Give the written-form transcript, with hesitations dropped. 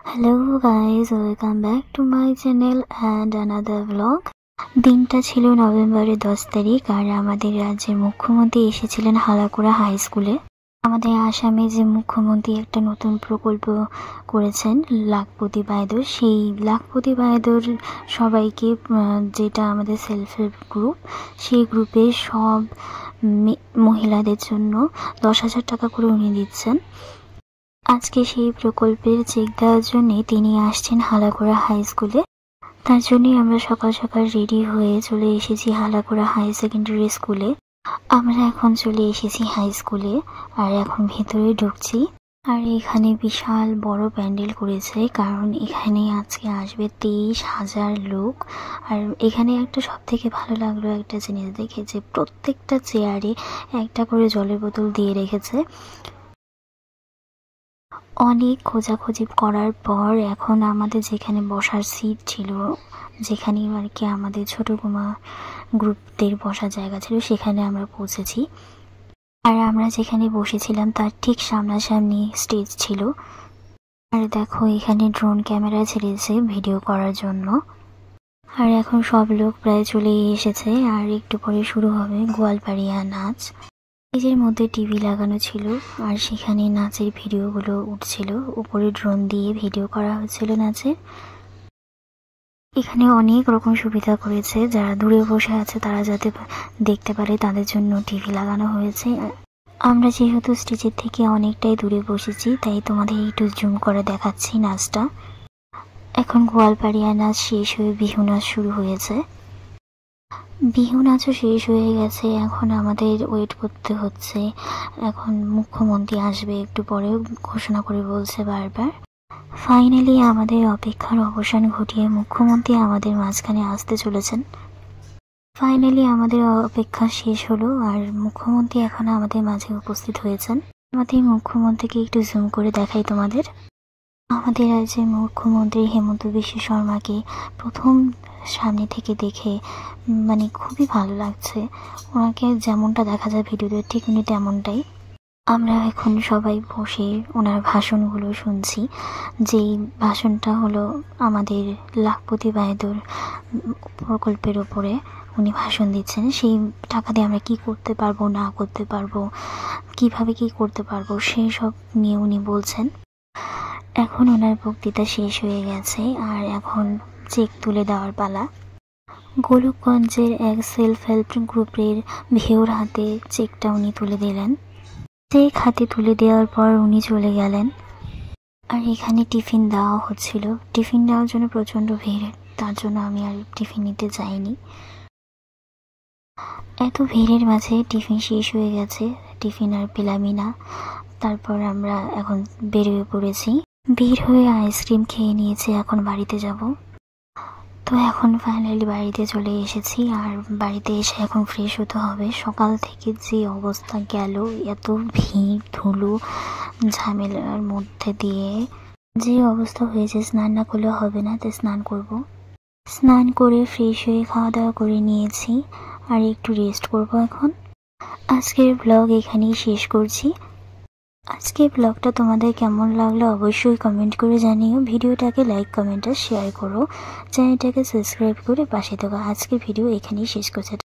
Hello guys, welcome back to my channel and another vlog. দিনটা ছিল নভেম্বরের 10 তারিখ আর আমাদের রাজ্যের মুখ্যমন্ত্রী এসেছিলেন হালাকুড়া হাই স্কুলে। আমাদের আসামে যে মুখ্যমন্ত্রী একটা নতুন প্রকল্প করেছেন লাখপতি বায়দর, সেই লাখপতি বায়দর সবাইকে যেটা আমাদের সেলফ হেল্প গ্রুপ, সেই গ্রুপে সব মহিলাদের জন্য 10,000 টাকা করে উনি দিচ্ছেন। আজকে সেই প্রকল্পের চেক দেওয়ার জন্য তিনি আসছেন হালাকুড়া হাই স্কুলে। তার জন্যই আমরা সকাল সকাল রেডি হয়ে চলে এসেছি হালাকুড়া হাই সেকেন্ডারি স্কুলে। আমরা এখন চলে এসেছি হাই স্কুলে আর এখন ভেতরে ঢুকছি। আর এখানে বিশাল বড় প্যান্ডেল করেছে, কারণ এখানে আজকে আসবে 23,000 লোক। আর এখানে একটা সব থেকে ভালো লাগলো একটা জিনিস দেখে, যে প্রত্যেকটা চেয়ারে একটা করে জলের বোতল দিয়ে রেখেছে। অনেক খোঁজাখুঁজি করার পর এখন আমাদের যেখানে বসার সিট ছিল, যেখানে আর কি আমাদের ছোট কুমা গ্রুপদের বসার জায়গা ছিল, সেখানে আমরা পৌঁছেছি। আর আমরা যেখানে বসেছিলাম তার ঠিক সামনাসামনি স্টেজ ছিল। আর দেখো এখানে ড্রোন ক্যামেরা ছেড়েছে ভিডিও করার জন্য। আর এখন সব লোক প্রায় চলে এসেছে আর একটু পরে শুরু হবে গোয়ালপাড়িয়া নাচ। স্টেজের মধ্যে টিভি লাগানো ছিল আর সেখানে নাচের ভিডিওগুলো উঠছিল, উপরে ড্রোন দিয়ে ভিডিও করা হচ্ছিল নাচের। এখানে অনেক রকম সুবিধা করেছে, যারা দূরে বসে আছে তারা যাতে দেখতে পারে তাদের জন্য টিভি লাগানো হয়েছে। আমরা যেহেতু স্টেজের থেকে অনেকটাই দূরে বসেছি, তাই তোমাদের একটু জুম করে দেখাচ্ছি নাচটা। এখন গোয়ালপাড়িয়া নাচ শেষ হয়ে বিহু নাচ শুরু হয়েছে। বিহু নাচও শেষ হয়ে গেছে, এখন আমাদের ওয়েট করতে হচ্ছে। এখন মুখ্যমন্ত্রী আসবে একটু পরে, ঘোষণা করে বলছে বারবার। ফাইনালি আমাদের অপেক্ষার অবসান ঘটিয়ে মুখ্যমন্ত্রী আমাদের মাঝখানে আসতে চলেছেন। ফাইনালি আমাদের অপেক্ষা শেষ হলো আর মুখ্যমন্ত্রী এখন আমাদের মাঝে উপস্থিত হয়েছেন। আমাদের মুখ্যমন্ত্রীকে একটু জুম করে দেখাই তোমাদের। আমাদের রাজ্যের মুখ্যমন্ত্রী হেমন্ত বিশ্ব শর্মাকে প্রথম সামনে থেকে দেখে মানে খুবই ভালো লাগছে। ওনাকে যেমনটা দেখা যায় ভিডিওতে ঠিক উনি তেমনটাই। আমরা এখন সবাই বসে ওনার ভাষণগুলো শুনছি। যেই ভাষণটা হলো আমাদের লাখপতি বায়দর প্রকল্পের ওপরে উনি ভাষণ দিচ্ছেন। সেই টাকা দিয়ে আমরা কি করতে পারবো না করতে পারবো, কিভাবে কি করতে পারবো, সেই সব নিয়ে উনি বলছেন। এখন ওনার বক্তৃতা শেষ হয়ে গেছে আর এখন চেক তুলে দেওয়ার পালা। গোলকগঞ্জের এক সেলফ হেল্প গ্রুপের ভিউর হাতে চেকটা উনি তুলে দিলেন। চেক হাতে তুলে দেওয়ার পর উনি চলে গেলেন। আর এখানে টিফিন দেওয়া হচ্ছিল। টিফিন দেওয়ার জন্য প্রচণ্ড ভিড়, তার জন্য আমি আর টিফিন নিতে যাইনি। এত ভিড়ের মাঝে টিফিন শেষ হয়ে গেছে, টিফিন আর পেলামই না। তারপর আমরা এখন বেরিয়ে পড়েছি। বের হয়ে আইসক্রিম খেয়ে নিয়েছি, এখন বাড়িতে যাব। তো এখন ফাইনালি বাড়িতে চলে এসেছি আর বাড়িতে এসে এখন ফ্রেশ হতে হবে। সকাল থেকে যে অবস্থা গেল, এত ভিড় ধুলো ঝামেলার মধ্যে দিয়ে যে অবস্থা হয়েছে, স্নান না করলে হবে না, তাই স্নান করব। স্নান করে ফ্রেশ হয়ে খাওয়া দাওয়া করে নিয়েছি আর একটু রেস্ট করব এখন। আজকের ব্লগ এখানেই শেষ করছি। আজকের ব্লগটা তোমাদের কেমন লাগলো অবশ্যই কমেন্ট করে জানিও। ভিডিওটাকে লাইক কমেন্ট আর শেয়ার করো, চ্যানেলটাকে সাবস্ক্রাইব করে পাশে থাকো। আজকের ভিডিও এখানেই শেষ করছি।